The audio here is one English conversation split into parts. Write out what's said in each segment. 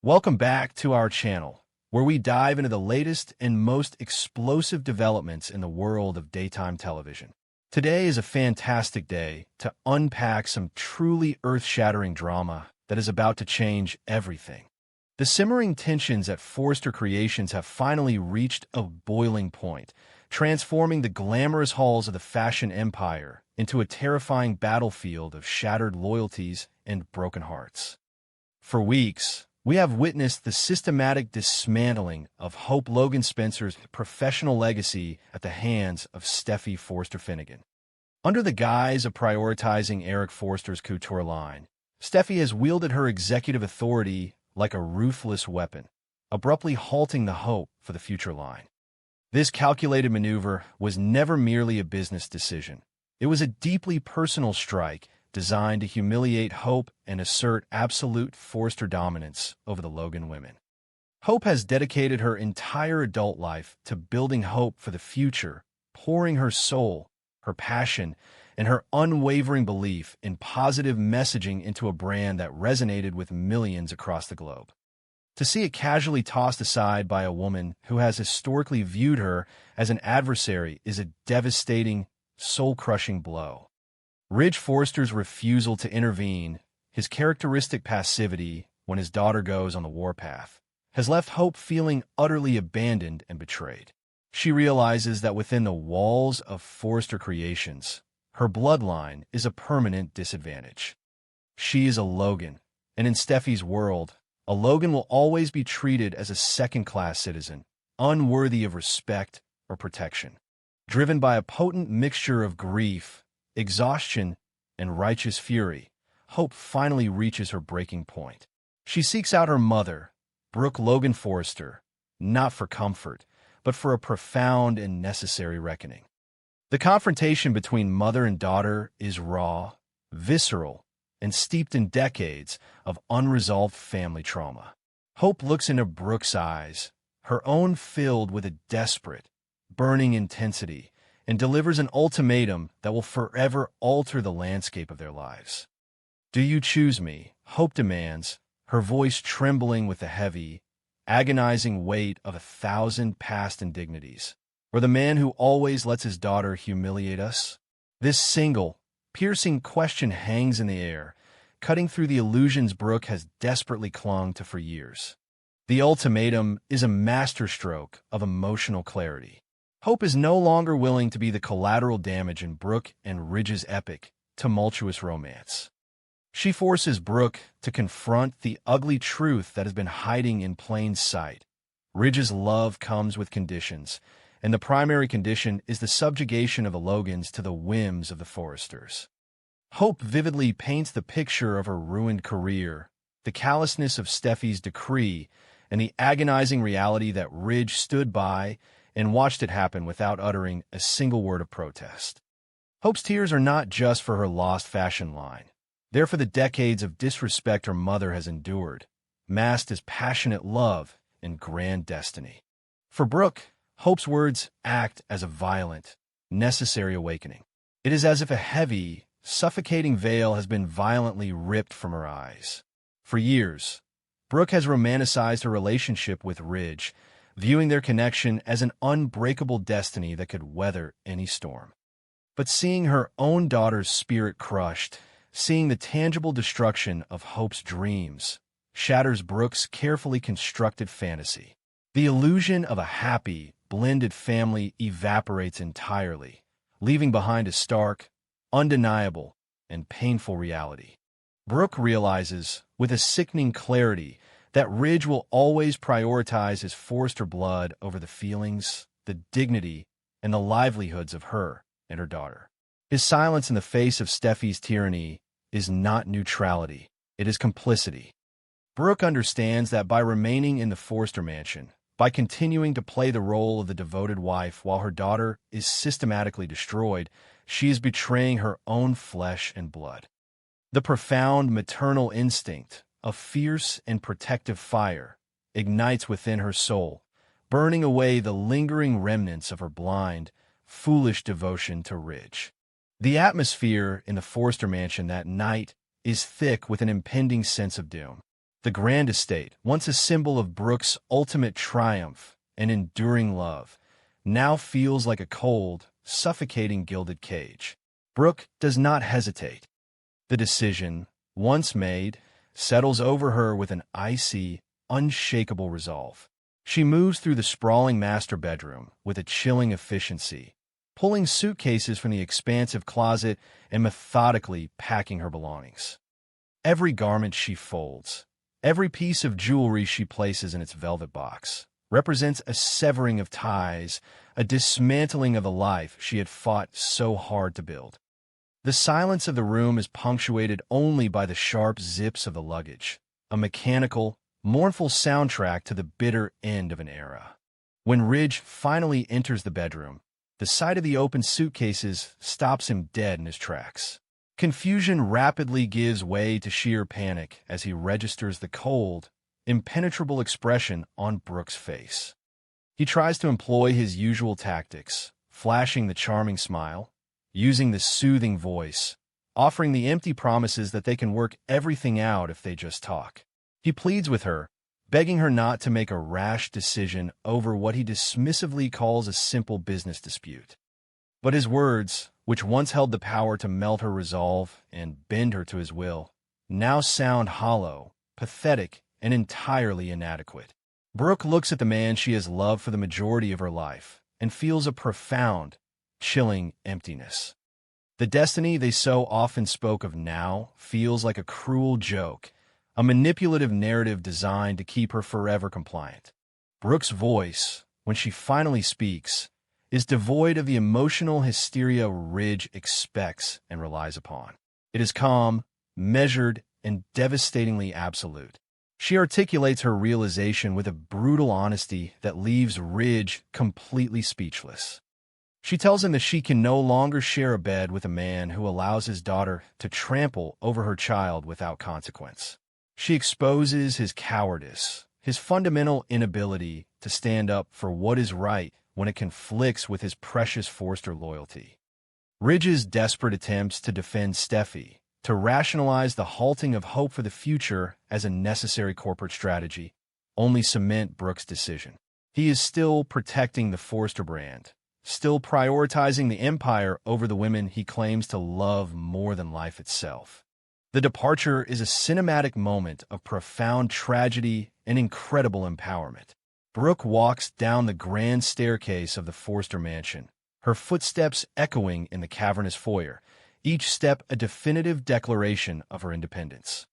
Welcome back to our channel, where we dive into the latest and most explosive developments in the world of daytime television. Today is a fantastic day to unpack some truly earth-shattering drama that is about to change everything. The simmering tensions at Forrester Creations have finally reached a boiling point, transforming the glamorous halls of the fashion empire into a terrifying battlefield of shattered loyalties and broken hearts. For weeks, we have witnessed the systematic dismantling of Hope Logan Spencer's professional legacy at the hands of Steffi Forrester Finnegan. Under the guise of prioritizing Eric Forster's couture line, Steffi has wielded her executive authority like a ruthless weapon, abruptly halting the hope for the future line. This calculated maneuver was never merely a business decision. It was a deeply personal strike designed to humiliate Hope and assert absolute Forrester dominance over the Logan women. Hope has dedicated her entire adult life to building hope for the future, pouring her soul, her passion, and her unwavering belief in positive messaging into a brand that resonated with millions across the globe. To see it casually tossed aside by a woman who has historically viewed her as an adversary is a devastating, soul-crushing blow. Ridge Forrester's refusal to intervene, his characteristic passivity when his daughter goes on the warpath, has left Hope feeling utterly abandoned and betrayed. She realizes that within the walls of Forrester Creations, her bloodline is a permanent disadvantage. She is a Logan, and in Steffi's world, a Logan will always be treated as a second-class citizen, unworthy of respect or protection. Driven by a potent mixture of grief, exhaustion, and righteous fury, Hope finally reaches her breaking point. She seeks out her mother, Brooke Logan Forrester, not for comfort, but for a profound and necessary reckoning. The confrontation between mother and daughter is raw, visceral, and steeped in decades of unresolved family trauma. Hope looks into Brooke's eyes, her own filled with a desperate, burning intensity, and delivers an ultimatum that will forever alter the landscape of their lives. "Do you choose me?" Hope demands, her voice trembling with the heavy, agonizing weight of 1,000 past indignities. "Or the man who always lets his daughter humiliate us?" This single, piercing question hangs in the air, cutting through the illusions Brooke has desperately clung to for years. The ultimatum is a masterstroke of emotional clarity. Hope is no longer willing to be the collateral damage in Brooke and Ridge's epic, tumultuous romance. She forces Brooke to confront the ugly truth that has been hiding in plain sight. Ridge's love comes with conditions, and the primary condition is the subjugation of the Logans to the whims of the Forresters. Hope vividly paints the picture of her ruined career, the callousness of Steffi's decree, and the agonizing reality that Ridge stood by and watched it happen without uttering a single word of protest. Hope's tears are not just for her lost fashion line. They're for the decades of disrespect her mother has endured, masked as passionate love and grand destiny. For Brooke, Hope's words act as a violent, necessary awakening. It is as if a heavy, suffocating veil has been violently ripped from her eyes. For years, Brooke has romanticized her relationship with Ridge, viewing their connection as an unbreakable destiny that could weather any storm. But seeing her own daughter's spirit crushed, seeing the tangible destruction of Hope's dreams, shatters Brooke's carefully constructed fantasy. The illusion of a happy, blended family evaporates entirely, leaving behind a stark, undeniable, and painful reality. Brooke realizes, with a sickening clarity, that Ridge will always prioritize his Forrester blood over the feelings, the dignity, and the livelihoods of her and her daughter. His silence in the face of Steffi's tyranny is not neutrality, it is complicity. Brooke understands that by remaining in the Forrester mansion, by continuing to play the role of the devoted wife while her daughter is systematically destroyed, she is betraying her own flesh and blood. The profound maternal instinct, a fierce and protective fire, ignites within her soul, burning away the lingering remnants of her blind, foolish devotion to Ridge. The atmosphere in the Forrester mansion that night is thick with an impending sense of doom. The grand estate, once a symbol of Brooke's ultimate triumph and enduring love, now feels like a cold, suffocating gilded cage. Brooke does not hesitate. The decision, once made, settles over her with an icy, unshakable resolve. She moves through the sprawling master bedroom with a chilling efficiency, pulling suitcases from the expansive closet and methodically packing her belongings. Every garment she folds, every piece of jewelry she places in its velvet box, represents a severing of ties, a dismantling of the life she had fought so hard to build. The silence of the room is punctuated only by the sharp zips of the luggage, a mechanical, mournful soundtrack to the bitter end of an era. When Ridge finally enters the bedroom, the sight of the open suitcases stops him dead in his tracks. Confusion rapidly gives way to sheer panic as he registers the cold, impenetrable expression on Brooke's face. He tries to employ his usual tactics, flashing the charming smile, using the soothing voice, offering the empty promises that they can work everything out if they just talk. He pleads with her, begging her not to make a rash decision over what he dismissively calls a simple business dispute. But his words, which once held the power to melt her resolve and bend her to his will, now sound hollow, pathetic, and entirely inadequate. Brooke looks at the man she has loved for the majority of her life and feels a profound, chilling emptiness. The destiny they so often spoke of now feels like a cruel joke, a manipulative narrative designed to keep her forever compliant. Brooke's voice, when she finally speaks, is devoid of the emotional hysteria Ridge expects and relies upon. It is calm, measured, and devastatingly absolute. She articulates her realization with a brutal honesty that leaves Ridge completely speechless. She tells him that she can no longer share a bed with a man who allows his daughter to trample over her child without consequence. She exposes his cowardice, his fundamental inability to stand up for what is right when it conflicts with his precious Forster loyalty. Ridge's desperate attempts to defend Steffi, to rationalize the halting of hope for the future as a necessary corporate strategy, only cement Brooke's decision. He is still protecting the Forster brand, still prioritizing the empire over the women he claims to love more than life itself. The departure is a cinematic moment of profound tragedy and incredible empowerment. Brooke walks down the grand staircase of the Forster mansion, her footsteps echoing in the cavernous foyer, each step a definitive declaration of her independence.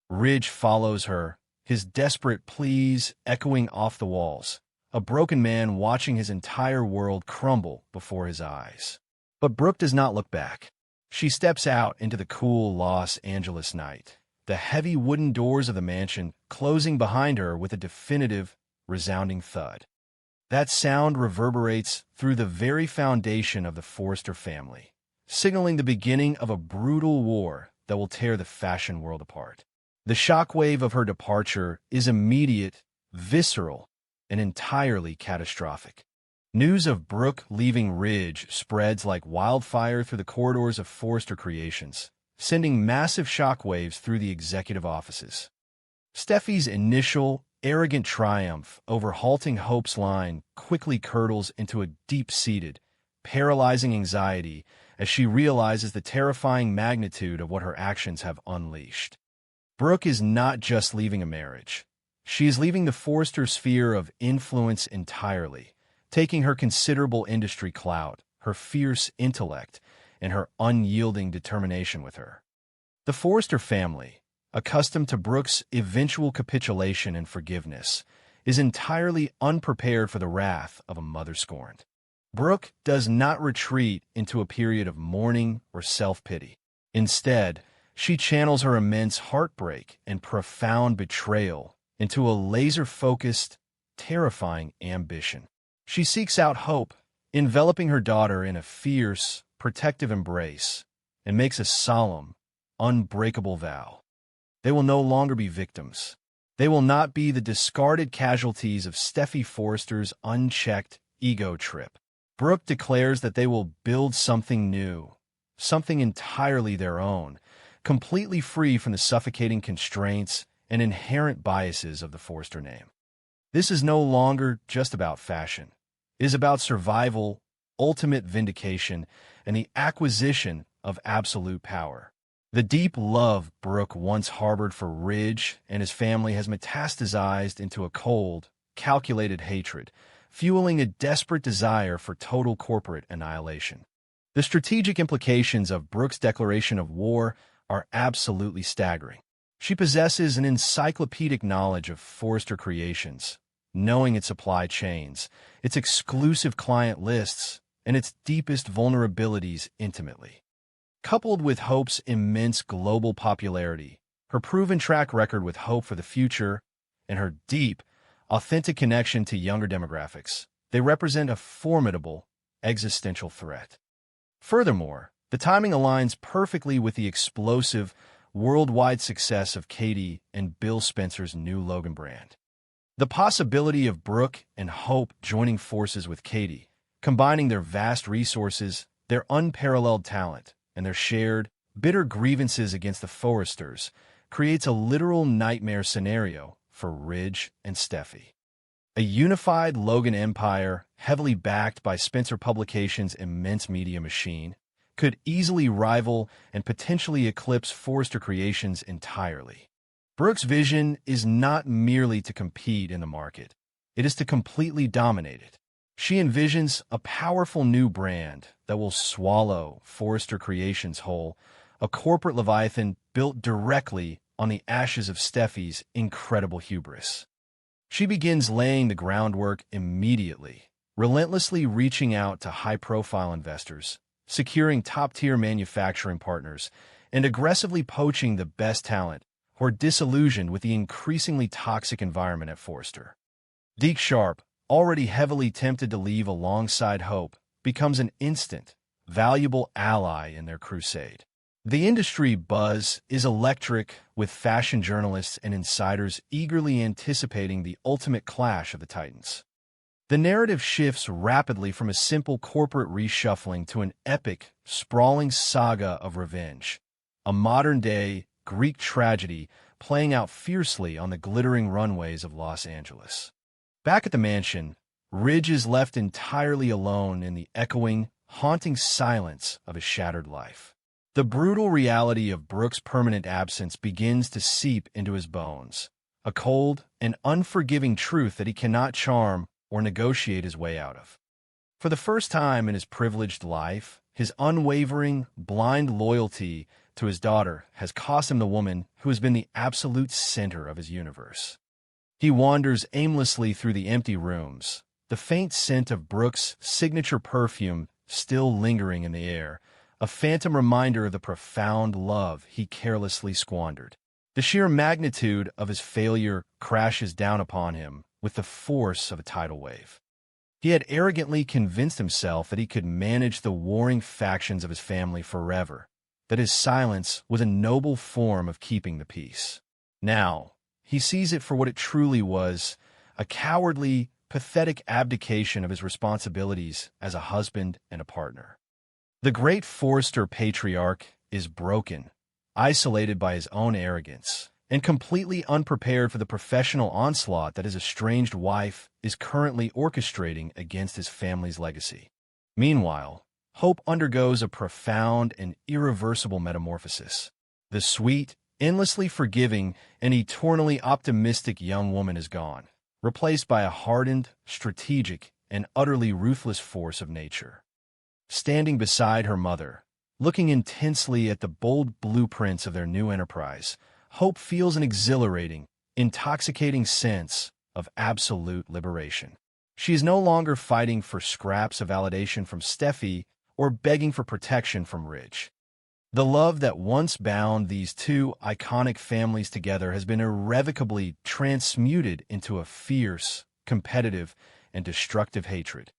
Ridge follows her, his desperate pleas echoing off the walls, a broken man watching his entire world crumble before his eyes. But Brooke does not look back. She steps out into the cool Los Angeles night, the heavy wooden doors of the mansion closing behind her with a definitive, resounding thud. That sound reverberates through the very foundation of the Forster family, signaling the beginning of a brutal war that will tear the fashion world apart. The shockwave of her departure is immediate, visceral, and entirely catastrophic. News of Brooke leaving Ridge spreads like wildfire through the corridors of Forster Creations, sending massive shockwaves through the executive offices. Steffi's initial, arrogant triumph over halting Hope's line quickly curdles into a deep-seated, paralyzing anxiety as she realizes the terrifying magnitude of what her actions have unleashed. Brooke is not just leaving a marriage. She is leaving the Forster sphere of influence entirely, taking her considerable industry clout, her fierce intellect, and her unyielding determination with her. The Forster family, accustomed to Brooke's eventual capitulation and forgiveness, is entirely unprepared for the wrath of a mother scorned. Brooke does not retreat into a period of mourning or self-pity. Instead, she channels her immense heartbreak and profound betrayal into a laser-focused, terrifying ambition. She seeks out Hope, enveloping her daughter in a fierce, protective embrace, and makes a solemn, unbreakable vow. They will no longer be victims. They will not be the discarded casualties of Steffi Forster's unchecked ego trip. Brooke declares that they will build something new, something entirely their own, completely free from the suffocating constraints and inherent biases of the Forrester name. This is no longer just about fashion. It is about survival, ultimate vindication, and the acquisition of absolute power. The deep love Brooke once harbored for Ridge and his family has metastasized into a cold, calculated hatred, fueling a desperate desire for total corporate annihilation. The strategic implications of Brooke's declaration of war are absolutely staggering. She possesses an encyclopedic knowledge of Forrester Creations, knowing its supply chains, its exclusive client lists, and its deepest vulnerabilities intimately. Coupled with Hope's immense global popularity, her proven track record with hope for the future, and her deep, authentic connection to younger demographics, they represent a formidable existential threat. Furthermore, the timing aligns perfectly with the explosive, worldwide success of Katie and Bill Spencer's new Logan brand. The possibility of Brooke and Hope joining forces with Katie, combining their vast resources, their unparalleled talent, and their shared, bitter grievances against the Forresters, creates a literal nightmare scenario for Ridge and Steffi. A unified Logan empire, heavily backed by Spencer Publications' immense media machine, could easily rival and potentially eclipse Forrester Creations entirely. Brooke's vision is not merely to compete in the market, it is to completely dominate it. She envisions a powerful new brand that will swallow Forrester Creations whole, a corporate leviathan built directly on the ashes of Steffi's incredible hubris. She begins laying the groundwork immediately, relentlessly reaching out to high-profile investors, securing top-tier manufacturing partners, and aggressively poaching the best talent who are disillusioned with the increasingly toxic environment at Forrester. Deke Sharp, already heavily tempted to leave alongside Hope, becomes an instant, valuable ally in their crusade. The industry buzz is electric, with fashion journalists and insiders eagerly anticipating the ultimate clash of the titans. The narrative shifts rapidly from a simple corporate reshuffling to an epic, sprawling saga of revenge, a modern-day Greek tragedy playing out fiercely on the glittering runways of Los Angeles. Back at the mansion, Ridge is left entirely alone in the echoing, haunting silence of his shattered life. The brutal reality of Brooke's permanent absence begins to seep into his bones, a cold and unforgiving truth that he cannot charm or negotiate his way out of. For the first time in his privileged life, his unwavering, blind loyalty to his daughter has cost him the woman who has been the absolute center of his universe. He wanders aimlessly through the empty rooms, the faint scent of Brooke's signature perfume still lingering in the air, a phantom reminder of the profound love he carelessly squandered. The sheer magnitude of his failure crashes down upon him with the force of a tidal wave. He had arrogantly convinced himself that he could manage the warring factions of his family forever, that his silence was a noble form of keeping the peace. Now, he sees it for what it truly was, a cowardly, pathetic abdication of his responsibilities as a husband and a partner. The great Forrester patriarch is broken, isolated by his own arrogance, and completely unprepared for the professional onslaught that his estranged wife is currently orchestrating against his family's legacy. Meanwhile, Hope undergoes a profound and irreversible metamorphosis. The sweet, endlessly forgiving, and eternally optimistic young woman is gone, replaced by a hardened, strategic, and utterly ruthless force of nature. Standing beside her mother, looking intensely at the bold blueprints of their new enterprise, Hope feels an exhilarating, intoxicating sense of absolute liberation. She is no longer fighting for scraps of validation from Steffi or begging for protection from Ridge. The love that once bound these two iconic families together has been irrevocably transmuted into a fierce, competitive, and destructive hatred.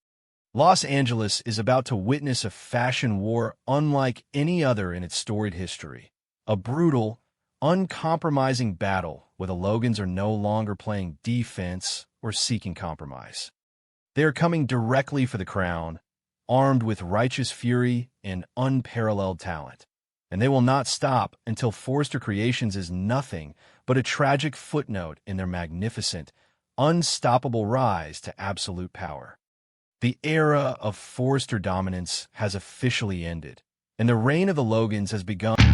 Los Angeles is about to witness a fashion war unlike any other in its storied history. A brutal, uncompromising battle where the Logans are no longer playing defense or seeking compromise. They are coming directly for the crown, armed with righteous fury and unparalleled talent. and they will not stop until Forrester Creations is nothing but a tragic footnote in their magnificent, unstoppable rise to absolute power. The era of Forrester dominance has officially ended, and the reign of the Logans has begun.